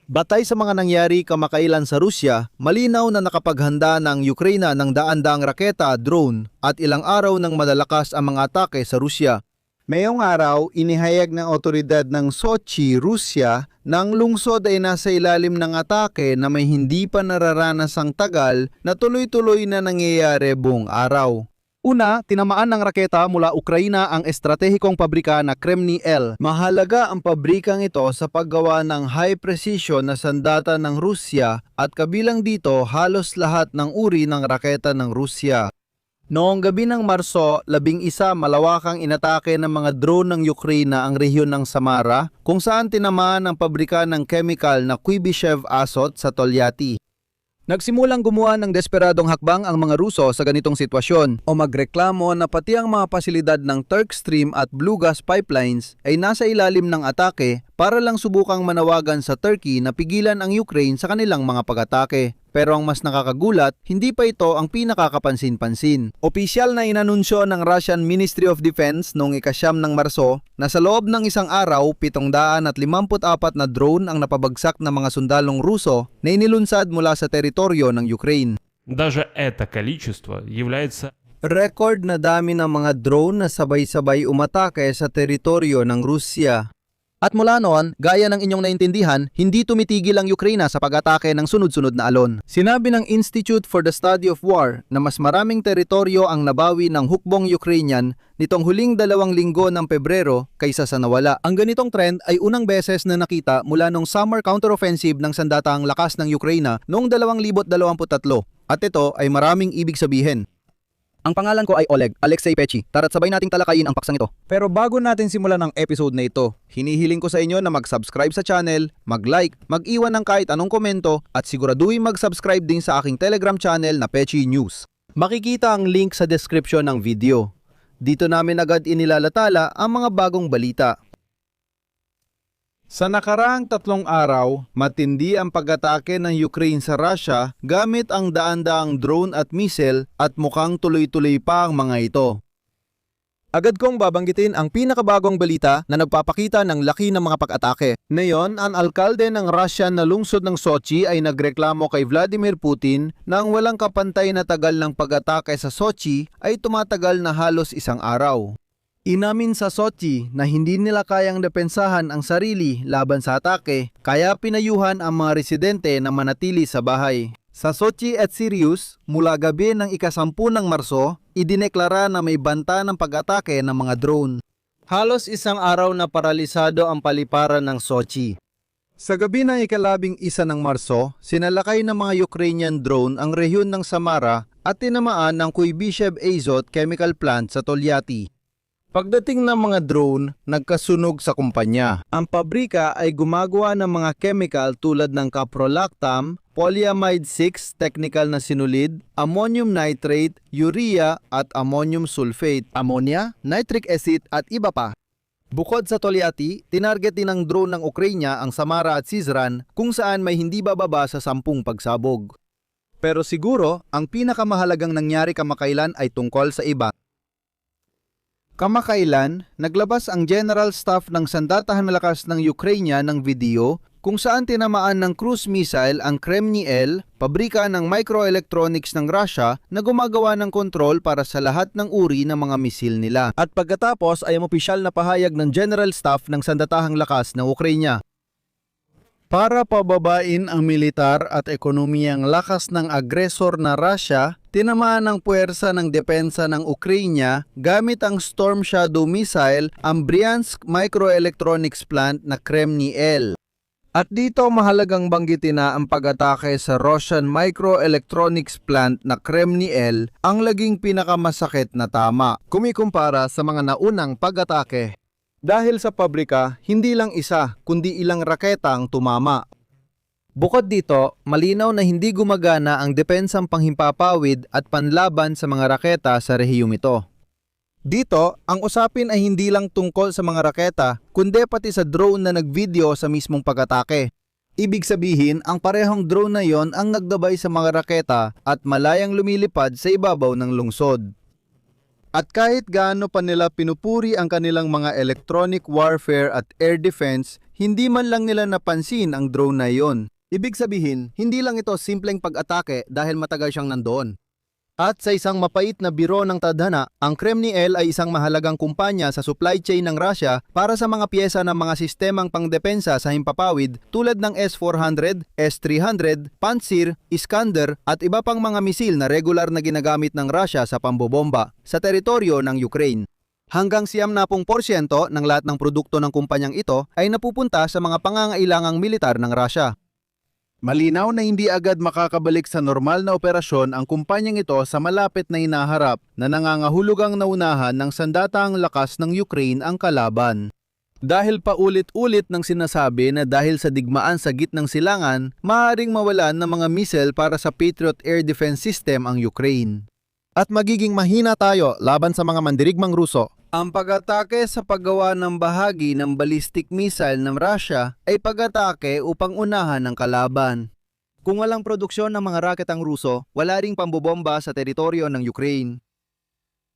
Batay sa mga nangyari kamakailan sa Rusya, malinaw na nakapaghanda ng Ukraine ng daan-daang raketa, drone at ilang araw ng malalakas ang mga atake sa Rusya. Mayong araw, inihayag ng otoridad ng Sochi, Rusya, na ang lungsod ay nasa ilalim ng atake na may hindi pa nararanasang tagal na tuloy-tuloy na nangyayari buong araw. Una, tinamaan ng raketa mula Ukraina ang estratehikong pabrika na Kremni-L. Mahalaga ang pabrikang ito sa paggawa ng high precision na sandata ng Rusya at kabilang dito halos lahat ng uri ng raketa ng Rusya. Noong gabi ng Marso, 11 malawakang inatake ng mga drone ng Ukraina ang rehiyon ng Samara kung saan tinamaan ang pabrika ng chemical na Kuibyshev Azot sa Tolyatti. Nagsimulang gumawa ng desperadong hakbang ang mga Ruso sa ganitong sitwasyon o magreklamo na pati ang mga pasilidad ng Turkstream at Blue Gas pipelines ay nasa ilalim ng atake para lang subukang manawagan sa Turkey na pigilan ang Ukraine sa kanilang mga pag-atake. Pero ang mas nakakagulat, hindi pa ito ang pinakakapansin-pansin. Opisyal na inanunsyo ng Russian Ministry of Defense noong ika-9 ng Marso na sa loob ng isang araw, 754 na drone ang napabagsak ng mga sundalong Ruso na inilunsad mula sa teritoryo ng Ukraine. Даже это количество является Record na dami ng mga drone na sabay-sabay umatake sa teritoryo ng Rusya. At mula noon, gaya ng inyong naintindihan, hindi tumitigil ang Ukraine sa pag-atake ng sunod-sunod na alon. Sinabi ng Institute for the Study of War na mas maraming teritoryo ang nabawi ng hukbong Ukrainian nitong huling 2 linggo ng Pebrero kaysa sa nawala. Ang ganitong trend ay unang beses na nakita mula nung summer counteroffensive ng sandatahang lakas ng Ukraine noong 2023. At ito ay maraming ibig sabihin. Ang pangalan ko ay Oleg, Alexei Pechi. Tara't sabay nating talakayin ang paksang ito. Pero bago natin simulan ang episode na ito, hinihiling ko sa inyo na mag-subscribe sa channel, mag-like, mag-iwan ng kahit anong komento, at siguraduhin mag-subscribe din sa aking Telegram channel na Pechi News. Makikita ang link sa description ng video. Dito namin agad inilalatala ang mga bagong balita. Sa nakaraang 3 araw, matindi ang pag-atake ng Ukraine sa Russia gamit ang daan-daang drone at missile at mukhang tuloy-tuloy pa ang mga ito. Agad kong babanggitin ang pinakabagong balita na nagpapakita ng laki ng mga pag-atake. Ngayon, ang alkalde ng Russian na lungsod ng Sochi ay nagreklamo kay Vladimir Putin na ang walang kapantay na tagal ng pag-atake sa Sochi ay tumatagal na halos 1 araw. Inamin sa Sochi na hindi nila kayang depensahan ang sarili laban sa atake, kaya pinayuhan ang mga residente na manatili sa bahay. Sa Sochi at Sirius, mula gabi ng ika-10 ng Marso, idineklara na may banta ng pag-atake ng mga drone. Halos 1 araw na paralisado ang paliparan ng Sochi. Sa gabi ng ika-11 ng Marso, sinalakay ng mga Ukrainian drone ang rehiyon ng Samara at tinamaan ng Kuibyshev Azot chemical plant sa Tolyatti. Pagdating ng mga drone, nagkasunog sa kumpanya. Ang pabrika ay gumagawa ng mga chemical tulad ng caprolactam, polyamide 6 technical na sinulid, ammonium nitrate, urea at ammonium sulfate, ammonia, nitric acid at iba pa. Bukod sa Tolyatti, tinarget din ng drone ng Ukraine ang Samara at Syzran kung saan may hindi bababa sa 10 pagsabog. Pero siguro, ang pinakamahalagang nangyari kamakailan ay tungkol sa iba. Kamakailan, naglabas ang General Staff ng Sandatahan Malakas ng Ukraine ng video kung saan tinamaan ng cruise missile ang Kremni-L, pabrika ng microelectronics ng Russia na gumagawa ng kontrol para sa lahat ng uri ng mga misil nila. At pagkatapos ay ang opisyal na pahayag ng General Staff ng Sandatahang Lakas ng Ukraine. Para pababain ang militar at ekonomiyang lakas ng agresor na Russia, tinamaan ng puwersa ng depensa ng Ukraine gamit ang Storm Shadow missile ang Bryansk Microelectronics Plant na Kremni-L. At dito mahalagang banggitin na ang pag-atake sa Russian Microelectronics Plant na Kremni-L ang laging pinakamasakit na tama kumikumpara sa mga naunang pag-atake. Dahil sa pabrika, hindi lang isa kundi ilang raketa ang tumama. Bukod dito, malinaw na hindi gumagana ang depensang panghimpapawid at panlaban sa mga raketa sa rehiyong ito. Dito, ang usapin ay hindi lang tungkol sa mga raketa, kundi pati sa drone na nagvideo sa mismong pag-atake. Ibig sabihin, ang parehong drone na yon ang nagdabay sa mga raketa at malayang lumilipad sa ibabaw ng lungsod. At kahit gaano pa nila pinupuri ang kanilang mga electronic warfare at air defense, Hindi man lang nila napansin ang drone na iyon. Ibig sabihin, hindi lang ito simpleng pag-atake dahil matagal siyang nandoon. At sa isang mapait na biro ng tadhana, ang Kremlin ay isang mahalagang kumpanya sa supply chain ng Russia para sa mga piyesa ng mga sistemang pangdepensa sa himpapawid tulad ng S-400, S-300, Pantsir, Iskander at iba pang mga misil na regular na ginagamit ng Russia sa pambobomba sa teritoryo ng Ukraine. Hanggang 70% ng lahat ng produkto ng kumpanyang ito ay napupunta sa mga pangangailangang militar ng Russia. Malinaw na hindi agad makakabalik sa normal na operasyon ang kumpanyang ito sa malapit na hinaharap na nangangahulugang naunahan ng sandatang lakas ng Ukraine ang kalaban. Dahil paulit-ulit ng sinasabi na dahil sa digmaan sa gitnang silangan, maaaring mawalan ng mga missile para sa Patriot Air Defense System ang Ukraine. At magiging mahina tayo laban sa mga mandirigmang Ruso. Ang pag-atake sa paggawa ng bahagi ng ballistic missile ng Russia ay pag-atake upang unahan ng kalaban. Kung walang produksyon ng mga raket ang Ruso, wala ring pambobomba sa teritoryo ng Ukraine.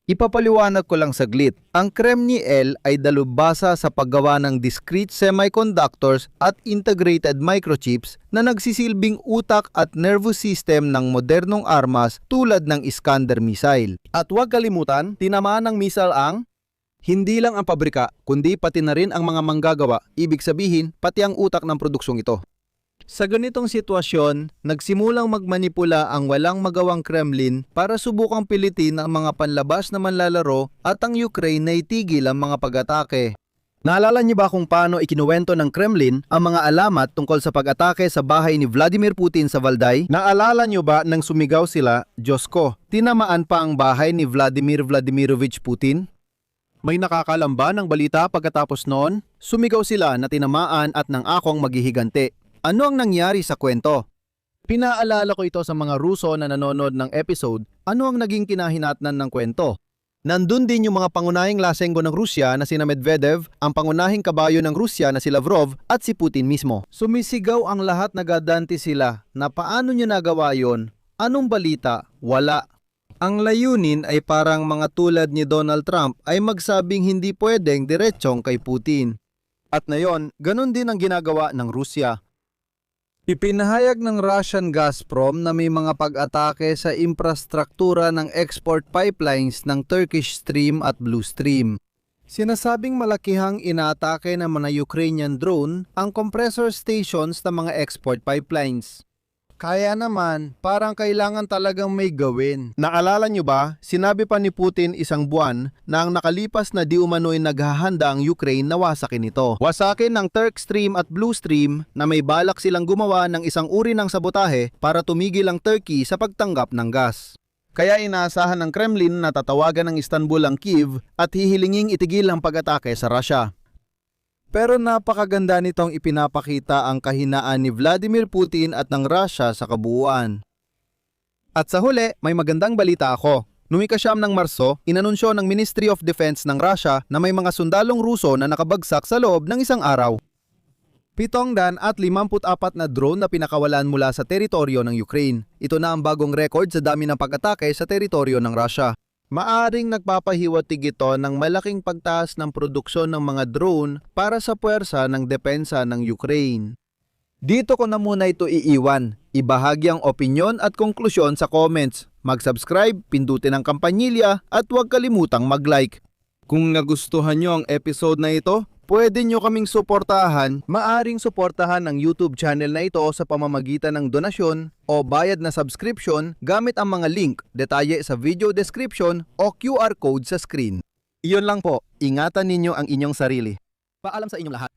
Ipapaliwanag ko lang saglit. Ang Kremlin ay dalubhasa sa paggawa ng discrete semiconductors at integrated microchips na nagsisilbing utak at nervous system ng modernong armas tulad ng Iskander missile. At huwag kalimutan, tinamaan ng missile ang hindi lang ang pabrika, kundi pati na rin ang mga manggagawa, ibig sabihin pati ang utak ng produksyong ito. Sa ganitong sitwasyon, nagsimulang magmanipula ang walang magawang Kremlin para subukang pilitin ang mga panlabas na manlalaro at ang Ukraine na itigil ang mga pag-atake. Naalala niyo ba kung paano ikinuwento ng Kremlin ang mga alamat tungkol sa pag-atake sa bahay ni Vladimir Putin sa Valday? Naalala niyo ba nang sumigaw sila, "Diyos ko, tinamaan pa ang bahay ni Vladimir Vladimirovich Putin"? May nakakalamba ng balita pagkatapos noon? Sumigaw sila na tinamaan at nang akong maghihigante. Ano ang nangyari sa kwento? Pinaalala ko ito sa mga Ruso na nanonood ng episode, ano ang naging kinahinatnan ng kwento. Nandun din yung mga pangunahing lasenggo ng Rusya na sina Medvedev, ang pangunahing kabayo ng Rusya na si Lavrov at si Putin mismo. Sumisigaw ang lahat, nagadanti sila na paano nyo nagawa yon? Anong balita? Wala. Ang layunin ay parang mga tulad ni Donald Trump ay magsabing hindi pwedeng diretsong kay Putin. At ngayon, ganun din ang ginagawa ng Rusya. Ipinahayag ng Russian Gazprom na may mga pag-atake sa infrastruktura ng export pipelines ng Turkish Stream at Blue Stream. Sinasabing malakihang inaatake ng mga Ukrainian drone ang compressor stations ng mga export pipelines. Kaya naman, parang kailangan talagang may gawin. Naalala niyo ba, sinabi pa ni Putin isang buwan na ang nakalipas na di umano'y naghahanda ang Ukraine na wasakin ito. Wasakin ng Turk Stream at Blue Stream na may balak silang gumawa ng isang uri ng sabotahe para tumigil ang Turkey sa pagtanggap ng gas. Kaya inaasahan ng Kremlin na tatawagan ng Istanbul ang Kyiv at hihilinging itigil ang pag-atake sa Russia. Pero napakaganda nitong ipinapakita ang kahinaan ni Vladimir Putin at ng Russia sa kabuuan. At sa huli, may magandang balita ako. Noong ika-9 ng Marso, inanunsyo ng Ministry of Defense ng Russia na may mga sundalong Ruso na nakabagsak sa loob ng isang araw. 754 na drone na pinakawalan mula sa teritoryo ng Ukraine. Ito na ang bagong record sa dami ng pag-atake sa teritoryo ng Russia. Maaring nagpapahiwatig ito ng malaking pagtaas ng produksyon ng mga drone para sa puwersa ng depensa ng Ukraine. Dito ko na muna ito iiwan. Ibahagi ang opinyon at konklusyon sa comments. Mag-subscribe, pindutin ang kampanilya at huwag kalimutang mag-like. Kung nagustuhan nyo ang episode na ito, pwede nyo kaming suportahan. Maaring suportahan ang YouTube channel na ito sa pamamagitan ng donasyon o bayad na subscription gamit ang mga link, detalye sa video description o QR code sa screen. Iyon lang po, ingatan ninyo ang inyong sarili. Paalam sa inyong lahat.